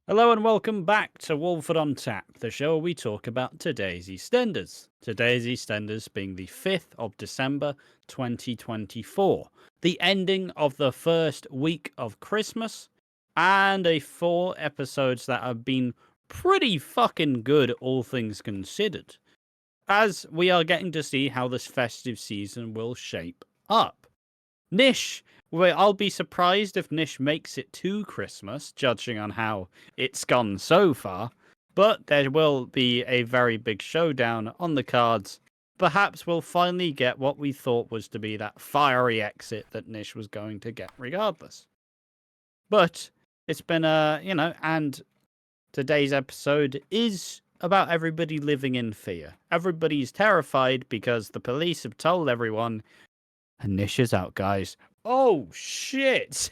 Hello and welcome back to Walford on Tap, the show where we talk about today's EastEnders. Today's EastEnders being the 5th of December 2024, the ending of the first week of Christmas, and a 4 episodes that have been pretty fucking good, all things considered, as we are getting to see how this festive season will shape up. Nish, well, I'll be surprised if Nish makes it to Christmas, judging on how it's gone so far. But there will be a very big showdown on the cards. Perhaps we'll finally get what we thought was to be that fiery exit that Nish was going to get regardless. But it's been and today's episode is about everybody living in fear. Everybody's terrified because the police have told everyone, and Nish is out, guys. Oh, shit.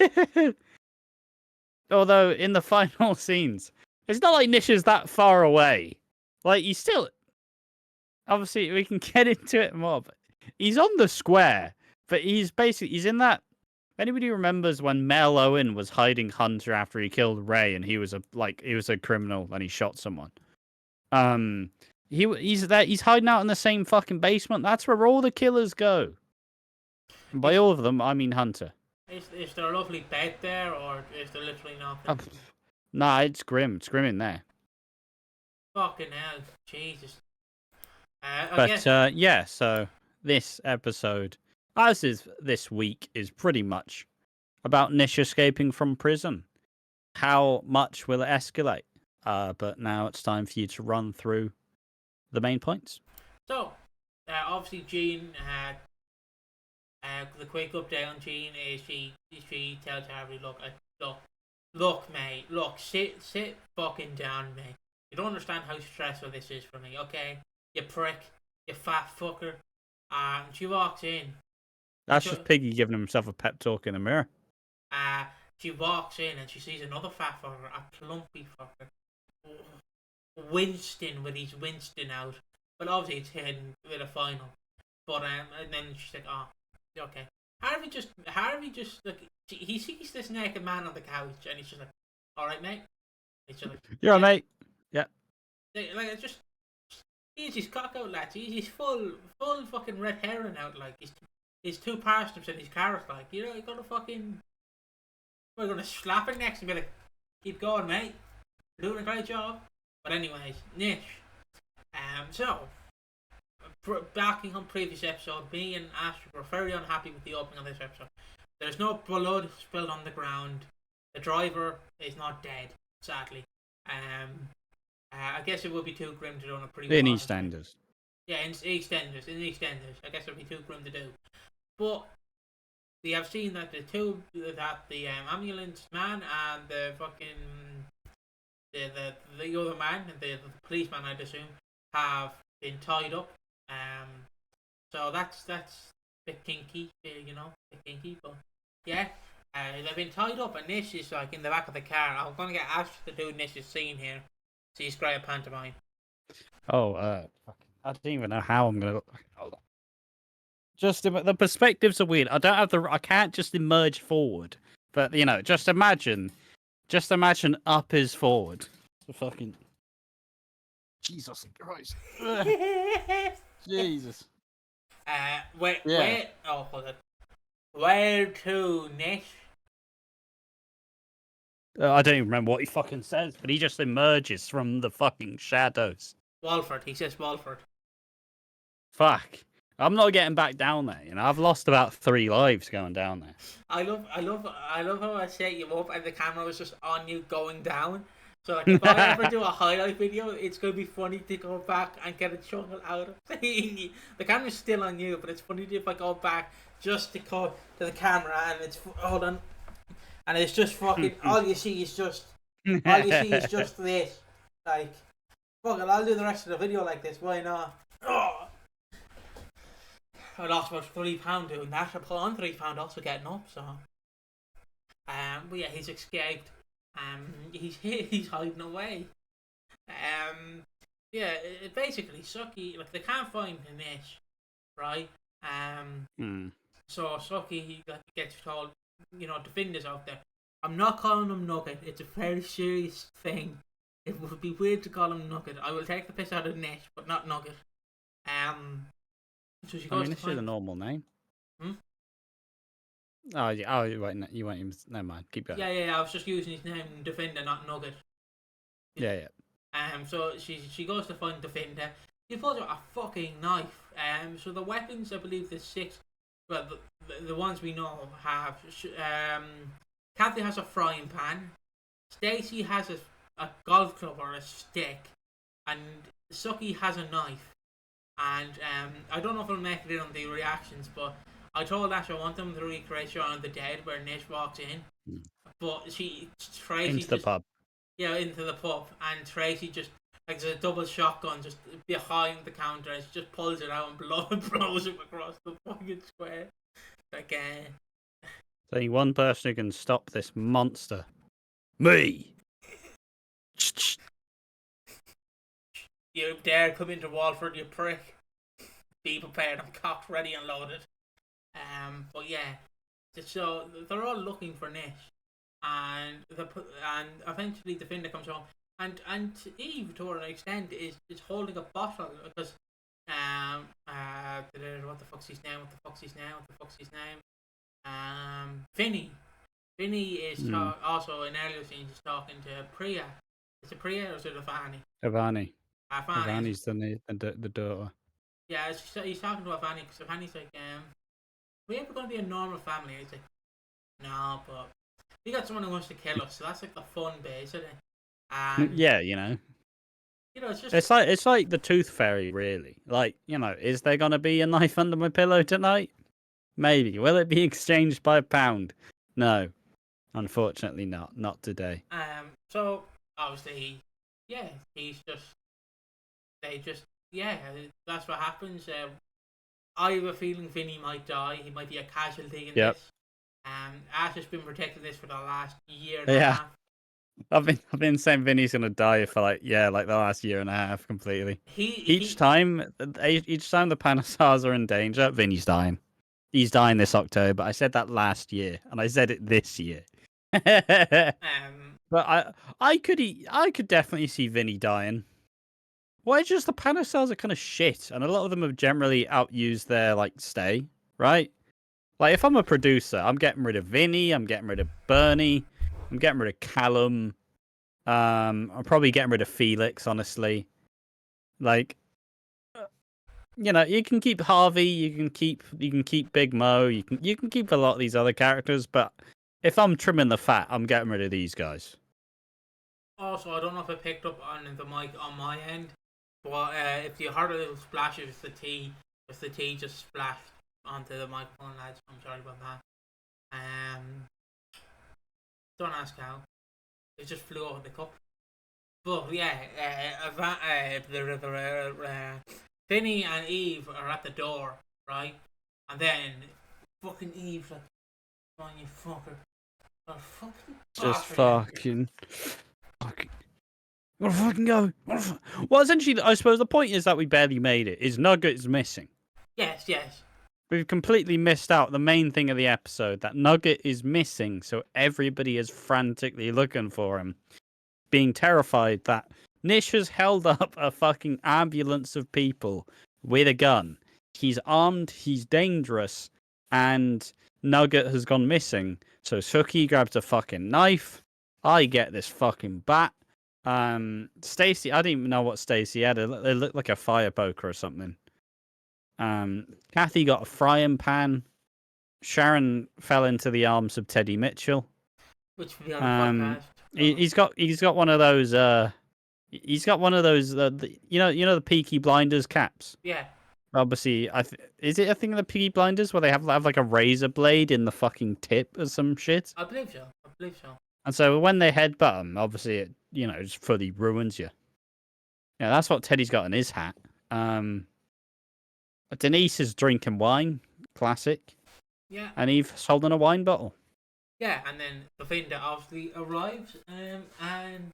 Although, in the final scenes, it's not like Nish is that far away. Like, he's still... Obviously, we can get into it more, but he's on the square. But he's in that... If anybody remembers when Mel Owen was hiding Hunter after he killed Ray and he was a criminal and he shot someone. He's hiding out in the same fucking basement. That's where all the killers go. And by all of them, I mean Hunter. Is there a lovely bed there, or is there literally nothing? Nah, it's grim. It's grim in there. Fucking hell, Jesus. So this episode, as is this week, is pretty much about Nish escaping from prison. How much will it escalate? But now it's time for you to run through the main points. So, obviously, Jean had. The quick update on Jean is she tells Harry, look, mate, sit fucking down, mate. You don't understand how stressful this is for me, okay? You prick, you fat fucker. She walks in. That's just Piggy giving himself a pep talk in the mirror. She walks in and she sees another fat fucker, a plumpy fucker, Winston with his Winston out. But obviously it's hidden with a final. But and then she's like, oh. Okay. Harvey just like he sees this naked man on the couch and he's just like, all right, mate. He's just like, you're all right, mate. Yeah. Like it's just he's his cock out, lads. He's full fucking red herring out. Like he's 2 parsnips and his carrot. Like you're gonna fucking we're gonna slap it next and be like, keep going, mate. You're doing a great job. But anyways, Nish. So. Backing on previous episode, me and Ash were very unhappy with the opening of this episode. There's no blood spilled on the ground. The driver is not dead, sadly. I guess it would be too grim to do on a pretty. In EastEnders. Yeah, in EastEnders. I guess it would be too grim to do. But we have seen that the ambulance man and the fucking the other man, the policeman, I'd assume, have been tied up. So that's a bit kinky, but yeah, they've been tied up and Nish is like in the back of the car. I'm gonna get Ash to do Nish's scene here. So he's great at pantomime. Oh, I don't even know how I'm gonna. Hold on. Just the perspectives are weird. I can't just emerge forward. But just imagine up is forward. The fucking Jesus Christ. Jesus. Wait. Oh, hold on. Where to, Nish? I don't even remember what he fucking says, but he just emerges from the fucking shadows. Walford. He says Walford. Fuck. I'm not getting back down there. I've lost about 3 lives going down there. I love how I set you up and the camera was just on you going down. So like, if I ever do a highlight video, it's going to be funny to go back and get a chuckle out of it. The camera's still on you, but it's funny if I go back just to cut to the camera and it's... Hold on. And it's just fucking... all you see is just this. Like, fuck it, I'll do the rest of the video like this. Why not? Oh. I lost about £3 doing that. I put on £3 also getting up, so... But yeah, he's escaped. He's hiding away. It basically Sucky, like they can't find Nish, right? So Sucky gets told, defenders out there, I'm not calling him Nugget. It's a very serious thing. It would be weird to call him Nugget. I will take the piss out of Nish, but not Nugget. So she I goes mean, to this is a find. normal name. Hmm? Oh, yeah. Oh, wait, no, you won't even. Never mind. Keep going. Yeah. I was just using his name, Defender, not Nugget. Yeah. So she goes to find Defender. He pulls out a fucking knife. So the weapons, I believe, there's six. Well, the ones we know have. Kathy has a frying pan. Stacy has a golf club or a stick, and Suki has a knife. And I don't know if I'll make it in on the reactions, but I told Ash I want them to recreate Shaun of the Dead where Nish walks in, but Tracy Into the just pub. into the pub, and Tracy just like there's a double shotgun just behind the counter, and she just pulls it out and blows it across the fucking square. Like, There's only one person who can stop this monster. Me. you dare come into Walford, you prick. Be prepared, I'm cocked, ready and loaded. But yeah, so they're all looking for Nish, and eventually the Defender comes home, and Eve, to an extent, is holding a bottle because what the fuck's his name? Vinny is also in earlier scenes is talking to Priya. Is it Priya or is it Avani? Avani. Avani. Avani's the daughter. Yeah, he's talking to Avani because Avani's like, we ever going to be a normal family? He's like, no, but we got someone who wants to kill us, so that's like the fun bit, isn't it? And Yeah, it's just it's like the Tooth Fairy, really. Like, is there gonna be a knife under my pillow tonight? Maybe. Will it be exchanged by a pound? No, unfortunately not. Not today. So obviously, he's just that's what happens. I have a feeling Vinny might die. He might be a casualty in this. Ash has been protecting this for the last year and a half. I've been saying Vinny's gonna die for like the last year and a half completely. Each time the Panesars are in danger, Vinny's dying. He's dying this October. I said that last year, and I said it this year. But I could definitely see Vinny dying. Well, it's just the Panesars are kind of shit, and a lot of them have generally outused their stay, right? Like if I'm a producer, I'm getting rid of Vinny, I'm getting rid of Bernie, I'm getting rid of Callum. I'm probably getting rid of Felix, honestly. Like, you can keep Harvey, you can keep Big Mo, you can keep a lot of these other characters, but if I'm trimming the fat, I'm getting rid of these guys. Also, I don't know if I picked up on the mic on my end, but if you heard a little splash, if the tea just splashed onto the microphone, lads, I'm sorry about that. Don't ask how. It just flew over the cup. But yeah, Vinny and Eve are at the door, right? And then fucking Eve's like, "Come on, you fucker." Just fucking gotta fucking go. Well, essentially, I suppose the point is that we barely made it. Is Nugget's missing? Yes. We've completely missed out the main thing of the episode, that Nugget is missing, so everybody is frantically looking for him, being terrified that Nish has held up a fucking ambulance of people with a gun. He's armed, he's dangerous, and Nugget has gone missing. So Suki grabs a fucking knife. I get this fucking bat. Stacy, I didn't even know what Stacy had. It looked like a fire poker or something. Kathy got a frying pan. Sharon fell into the arms of Teddy Mitchell. Which will be on the podcast. He's got one of those. He's got one of those. The Peaky Blinders caps. Yeah. Obviously, is it a thing of the Peaky Blinders where they have like a razor blade in the fucking tip or some shit? I believe so. And so when they headbutt him, obviously it just fully ruins you. Yeah, that's what Teddy's got in his hat. Denise is drinking wine, classic. Yeah. And Eve's holding a wine bottle. Yeah, and then the Defender obviously arrives, and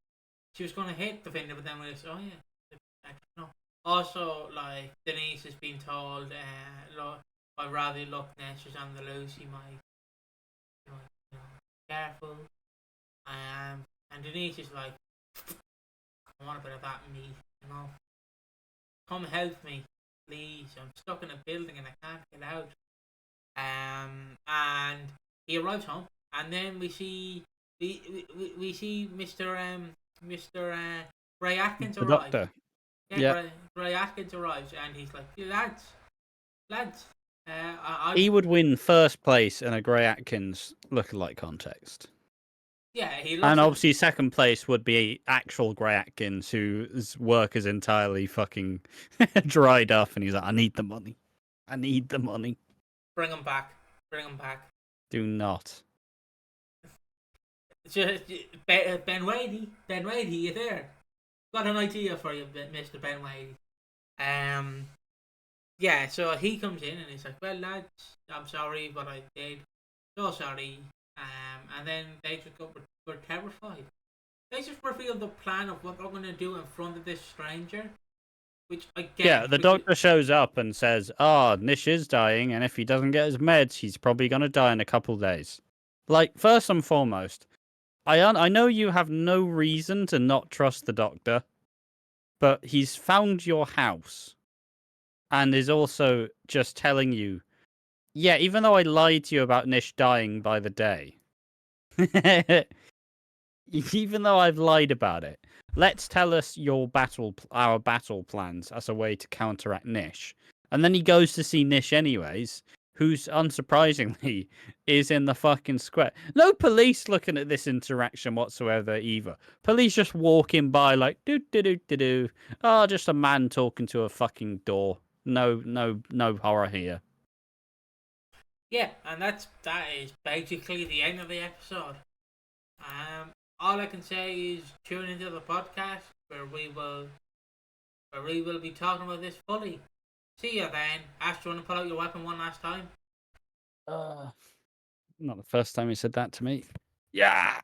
she was going to hit the Defender, but then we was, no. Also, Denise has been told, I'd rather look Ness is on the loose, you might careful. And Denise is like, I want a bit of that meat, you know. Come help me, please. I'm stuck in a building and I can't get out. And he arrives home, and then we see Mr. Ray Atkins The arrive. doctor. Yeah, Yeah. Ray Atkins arrives, and he's like, lads. He would win first place in a Gray Atkins lookalike contest. Yeah, he looks. And obviously, second place would be actual Gray Atkins, whose work is entirely fucking dried up, and he's like, I need the money. I need the money. Bring him back. Bring him back. Do not. Just, Ben Wadey, you there? Got an idea for you, Mr. Ben Wadey. Yeah, so he comes in and he's like, well, lads, I'm sorry, but I did. So sorry. And then they just go, we're terrified. They just reveal the plan of what they're going to do in front of this stranger. Which I get. Yeah, the doctor shows up and says, Nish is dying, and if he doesn't get his meds, he's probably going to die in a couple days. Like, first and foremost, I know you have no reason to not trust the doctor, but he's found your house and is also just telling you, yeah, even though I lied to you about Nish dying by the day, even though I've lied about it, let's tell us our battle plans as a way to counteract Nish. And then he goes to see Nish anyways, who's unsurprisingly is in the fucking square. No police looking at this interaction whatsoever either. Police just walking by like do. Oh, just a man talking to a fucking door. No horror here. Yeah, and that is basically the end of the episode. All I can say is tune into the podcast where we will be talking about this fully. See you then. Ash, do you want to pull out your weapon one last time? Not the first time he said that to me. Yeah.